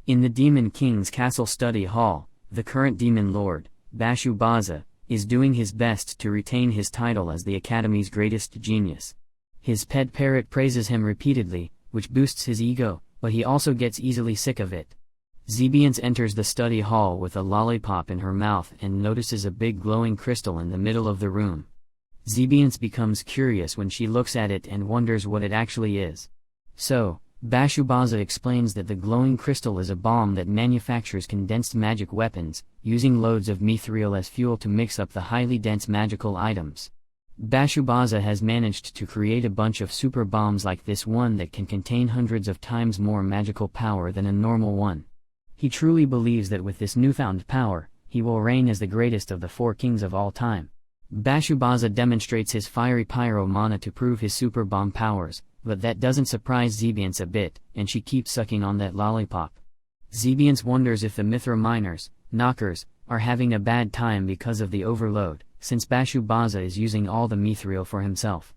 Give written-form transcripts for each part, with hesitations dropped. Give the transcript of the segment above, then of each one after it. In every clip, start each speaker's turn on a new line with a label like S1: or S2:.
S1: In the Demon King's castle study hall, the current Demon Lord, Bashubaza, is doing his best to retain his title as the Academy's greatest genius. His pet parrot praises him repeatedly, which boosts his ego, but he also gets easily sick of it. Zebiance enters the study hall with a lollipop in her mouth and notices a big glowing crystal in the middle of the room. Zebiance becomes curious when she looks at it and wonders what it actually is. So, Bashubaza explains that the glowing crystal is a bomb that manufactures condensed magic weapons, using loads of mithril as fuel to mix up the highly dense magical items. Bashubaza has managed to create a bunch of super bombs like this one that can contain hundreds of times more magical power than a normal one. He truly believes that with this newfound power, he will reign as the greatest of the 4 kings of all time. Bashubaza demonstrates his fiery pyro mana to prove his super bomb powers, but that doesn't surprise Zebiance a bit, and she keeps sucking on that lollipop. Zebiance wonders if the Mithra miners, knockers, are having a bad time because of the overload, since Bashubaza is using all the mithril for himself.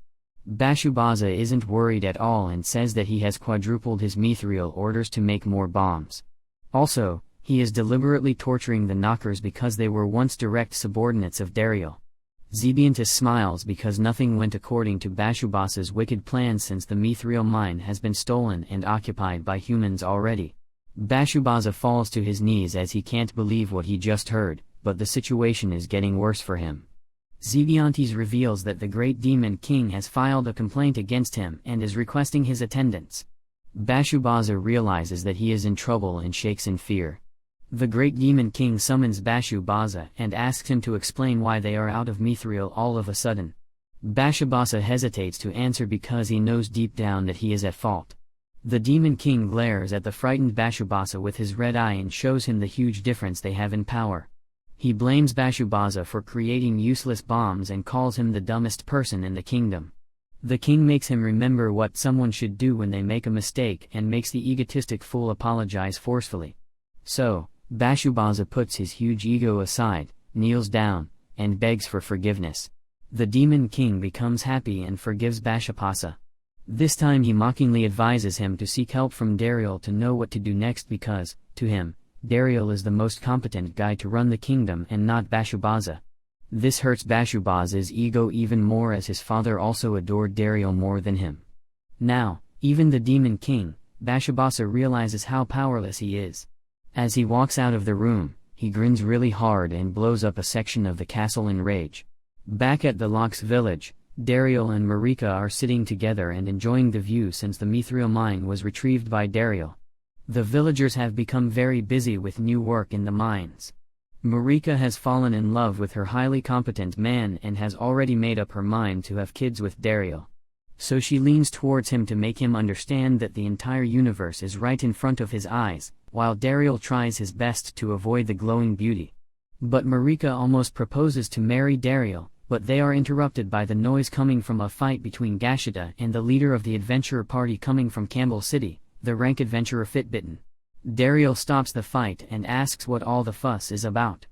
S1: Bashubaza isn't worried at all and says that he has quadrupled his mithril orders to make more bombs. Also, he is deliberately torturing the knockers because they were once direct subordinates of Dariel. Zebiance smiles because nothing went according to Bashubaza's wicked plans since the mithril mine has been stolen and occupied by humans already. Bashubaza falls to his knees as he can't believe what he just heard, but the situation is getting worse for him. Zebiance reveals that the great Demon King has filed a complaint against him and is requesting his attendance. Bashubaza realizes that he is in trouble and shakes in fear. The great Demon King summons Bashubaza and asks him to explain why they are out of mithril all of a sudden. Bashubaza hesitates to answer because he knows deep down that he is at fault. The Demon King glares at the frightened Bashubaza with his red eye and shows him the huge difference they have in power. He blames Bashubaza for creating useless bombs and calls him the dumbest person in the kingdom. The king makes him remember what someone should do when they make a mistake and makes the egotistic fool apologize forcefully. So, Bashubaza puts his huge ego aside, kneels down, and begs for forgiveness. The Demon King becomes happy and forgives Bashubaza. This time he mockingly advises him to seek help from Dariel to know what to do next because, to him, Dariel is the most competent guy to run the kingdom and not Bashubaza. This hurts Bashubaza's ego even more as his father also adored Dariel more than him. Now, even the Demon King, Bashubaza realizes how powerless he is. As he walks out of the room, he grins really hard and blows up a section of the castle in rage. Back at the Lox village, Dariel and Marika are sitting together and enjoying the view since the mithril mine was retrieved by Dariel. The villagers have become very busy with new work in the mines. Marika has fallen in love with her highly competent man and has already made up her mind to have kids with Dariel. So she leans towards him to make him understand that the entire universe is right in front of his eyes, while Dariel tries his best to avoid the glowing beauty. But Marika almost proposes to marry Dariel, but they are interrupted by the noise coming from a fight between Gashita and the leader of the adventurer party coming from Campbell City, the rank adventurer Fitbitten. Dariel stops the fight and asks what all the fuss is about.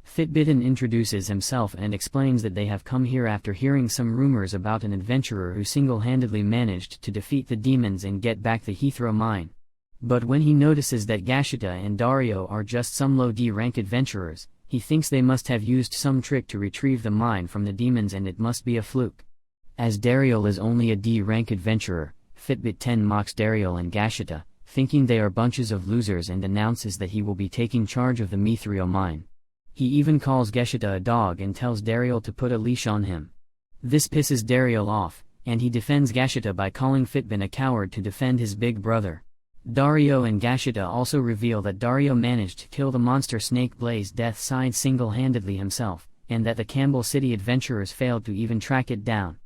S1: Fitbitten introduces himself and explains that they have come here after hearing some rumors about an adventurer who single-handedly managed to defeat the demons and get back the Heathrow mine. But when he notices that Gashita and Dario are just some low D rank adventurers, he thinks they must have used some trick to retrieve the mine from the demons and it must be a fluke. As Dariel is only a D rank adventurer, Fitbit 10 mocks Dariel and Gashita, thinking they are bunches of losers, and announces that he will be taking charge of the mithril mine. He even calls Geshita a dog and tells Dariel to put a leash on him. This pisses Dariel off, and he defends Gashita by calling Fitbin a coward to defend his big brother. Dario and Gashita also reveal that Dario managed to kill the monster Snake Blaze Deathside single-handedly himself, and that the Campbell City adventurers failed to even track it down.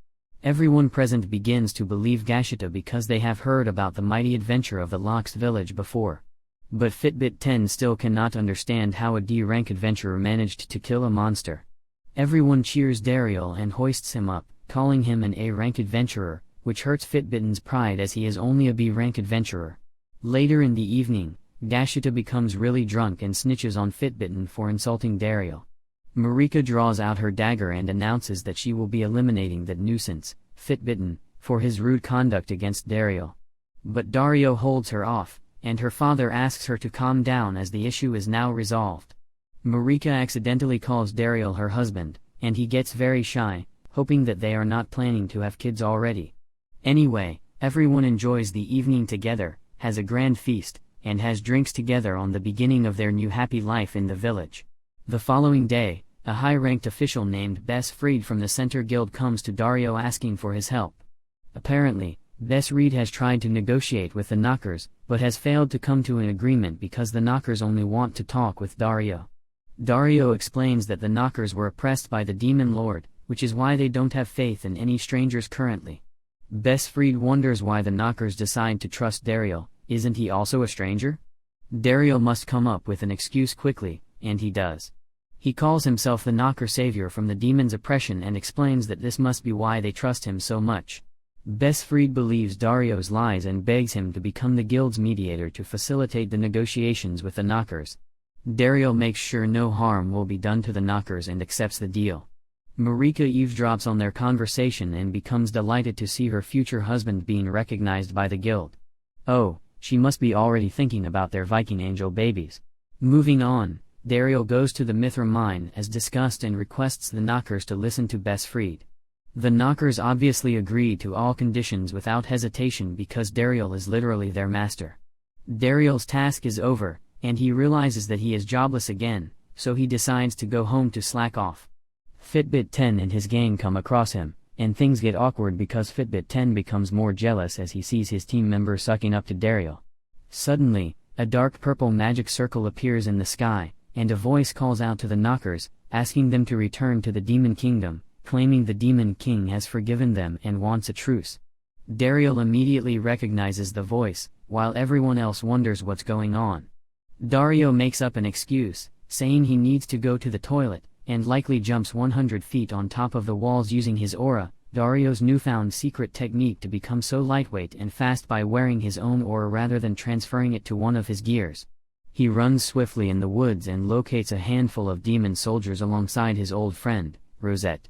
S1: Everyone present begins to believe Gashita because they have heard about the mighty adventure of the Lox village before. But Fitbit 10 still cannot understand how a D-rank adventurer managed to kill a monster. Everyone cheers Dariel and hoists him up, calling him an A-rank adventurer, which hurts Fitbitten's pride as he is only a B-rank adventurer. Later in the evening, Gashita becomes really drunk and snitches on Fitbitten for insulting Dariel. Marika draws out her dagger and announces that she will be eliminating that nuisance, Fitbitten, for his rude conduct against Dariel. But Dario holds her off, and her father asks her to calm down as the issue is now resolved. Marika accidentally calls Dariel her husband, and he gets very shy, hoping that they are not planning to have kids already. Anyway, everyone enjoys the evening together, has a grand feast, and has drinks together on the beginning of their new happy life in the village. The following day, a high-ranked official named Bess Fried from the Center Guild comes to Dario asking for his help. Apparently, Bess Fried has tried to negotiate with the Knockers, but has failed to come to an agreement because the Knockers only want to talk with Dario. Dario explains that the Knockers were oppressed by the Demon Lord, which is why they don't have faith in any strangers currently. Bess Fried wonders why the Knockers decide to trust Dario. Isn't he also a stranger? Dario must come up with an excuse quickly, and he does. He calls himself the Knocker savior from the demon's oppression and explains that this must be why they trust him so much. Bess Fried believes Dario's lies and begs him to become the guild's mediator to facilitate the negotiations with the Knockers. Dario makes sure no harm will be done to the Knockers and accepts the deal. Marika eavesdrops on their conversation and becomes delighted to see her future husband being recognized by the guild. Oh, she must be already thinking about their Viking angel babies. Moving on, Dario goes to the Mithra mine as discussed and requests the Knockers to listen to Bess Fried. The Knockers obviously agree to all conditions without hesitation because Dario is literally their master. Dario's task is over, and he realizes that he is jobless again, so he decides to go home to slack off. Fitbit 10 and his gang come across him, and things get awkward because Fitbit 10 becomes more jealous as he sees his team members sucking up to Dario. Suddenly, a dark purple magic circle appears in the sky, and a voice calls out to the Knockers, asking them to return to the Demon Kingdom, claiming the Demon King has forgiven them and wants a truce. Dario immediately recognizes the voice, while everyone else wonders what's going on. Dario makes up an excuse, saying he needs to go to the toilet, and likely jumps 100 feet on top of the walls using his aura, Dario's newfound secret technique to become so lightweight and fast by wearing his own aura rather than transferring it to one of his gears. He runs swiftly in the woods and locates a handful of demon soldiers alongside his old friend, Rosette.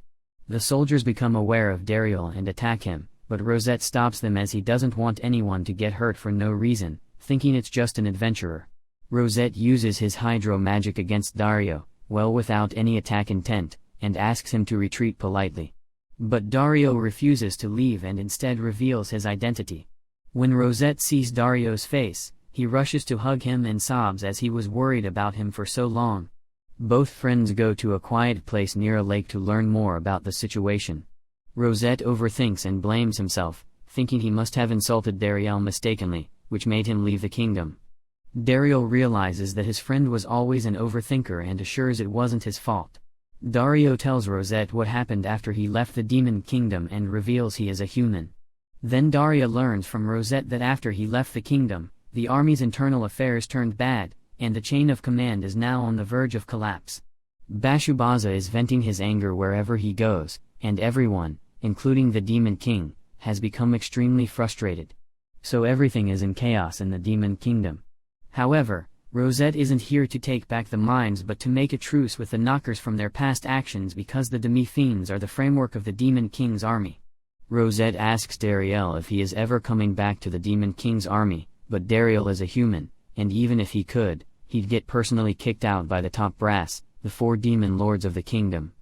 S1: The soldiers become aware of Dario and attack him, but Rosette stops them as he doesn't want anyone to get hurt for no reason, thinking it's just an adventurer. Rosette uses his hydro magic against Dario, well without any attack intent, and asks him to retreat politely. But Dario refuses to leave and instead reveals his identity. When Rosette sees Dario's face, he rushes to hug him and sobs as he was worried about him for so long. Both friends go to a quiet place near a lake to learn more about the situation. Rosette overthinks and blames himself, thinking he must have insulted Dario mistakenly, which made him leave the kingdom. Dario realizes that his friend was always an overthinker and assures it wasn't his fault. Dario tells Rosette what happened after he left the Demon Kingdom and reveals he is a human. Then Dario learns from Rosette that after he left the kingdom, the army's internal affairs turned bad, and the chain of command is now on the verge of collapse. Bashubaza is venting his anger wherever he goes, and everyone, including the Demon King, has become extremely frustrated. So everything is in chaos in the Demon Kingdom. However, Rosette isn't here to take back the mines but to make a truce with the Knockers from their past actions because the Demi-Fiends are the framework of the Demon King's army. Rosette asks Dario if he is ever coming back to the Demon King's army, but Dario is a human, and even if he could, he'd get personally kicked out by the top brass, the 4 demon lords of the kingdom.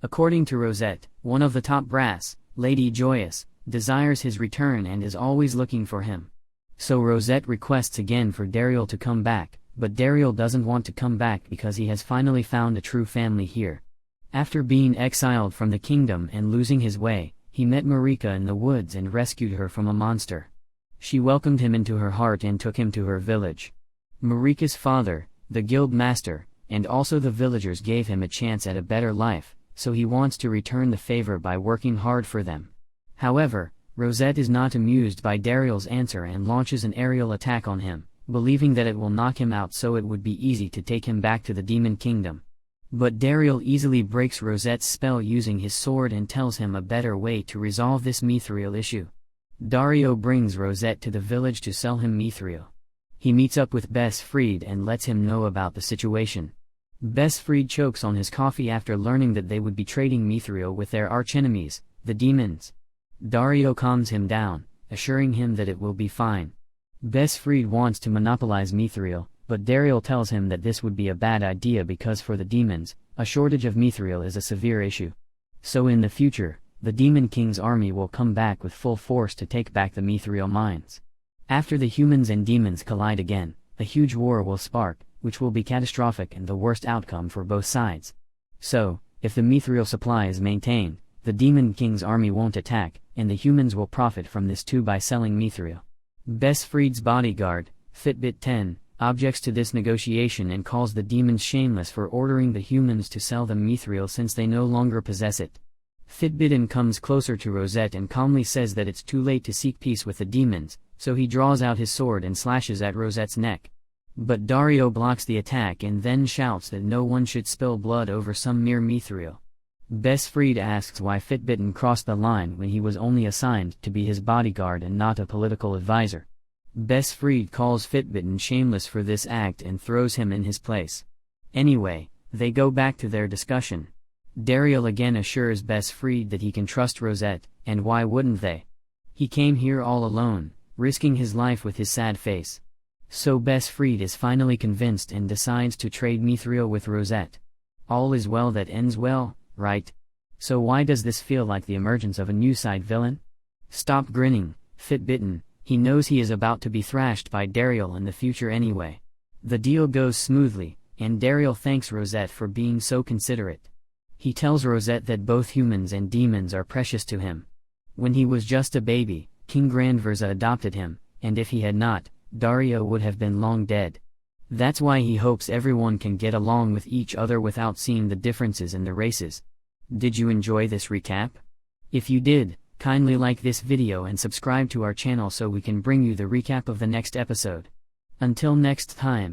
S1: According to Rosette, one of the top brass, Lady Joyous, desires his return and is always looking for him. So Rosette requests again for Dario to come back, but Dario doesn't want to come back because he has finally found a true family here. After being exiled from the kingdom and losing his way, he met Marika in the woods and rescued her from a monster. She welcomed him into her heart and took him to her village. Marika's father, the guild master, and also the villagers gave him a chance at a better life, so he wants to return the favor by working hard for them. However, Rosette is not amused by Dario's answer and launches an aerial attack on him, believing that it will knock him out so it would be easy to take him back to the Demon Kingdom. But Dario easily breaks Rosette's spell using his sword and tells him a better way to resolve this mithril issue. Dario brings Rosette to the village to sell him mithril. He meets up with Bess Fried and lets him know about the situation. Bess Fried chokes on his coffee after learning that they would be trading mithril with their archenemies, the demons. Dario calms him down, assuring him that it will be fine. Besfried wants to monopolize mithril, but Dariel tells him that this would be a bad idea because for the demons, a shortage of mithril is a severe issue. So in the future, the Demon King's army will come back with full force to take back the mithril mines. After the humans and demons collide again, a huge war will spark, which will be catastrophic and the worst outcome for both sides. So, if the mithril supply is maintained, the Demon King's army won't attack, and the humans will profit from this too by selling mithril. Besfried's bodyguard, Fitbit 10, objects to this negotiation and calls the demons shameless for ordering the humans to sell them mithril since they no longer possess it. Fitbitten comes closer to Rosette and calmly says that it's too late to seek peace with the demons, so he draws out his sword and slashes at Rosette's neck. But Dario blocks the attack and then shouts that no one should spill blood over some mere mithril. Besfried asks why Fitbitten crossed the line when he was only assigned to be his bodyguard and not a political advisor. Besfried calls Fitbitten shameless for this act and throws him in his place. Anyway, they go back to their discussion. Dariel again assures Besfried that he can trust Rosette, and why wouldn't they? He came here all alone, risking his life with his sad face. So Besfried is finally convinced and decides to trade mithril with Rosette. All is well that ends well, right? So why does this feel like the emergence of a new side villain? Stop grinning, Fitbitten, he knows he is about to be thrashed by Dariel in the future anyway. The deal goes smoothly, and Dariel thanks Rosette for being so considerate. He tells Rosette that both humans and demons are precious to him. When he was just a baby, King Grandverza adopted him, and if he had not, Dario would have been long dead. That's why he hopes everyone can get along with each other without seeing the differences in the races. Did you enjoy this recap? If you did, kindly like this video and subscribe to our channel so we can bring you the recap of the next episode. Until next time.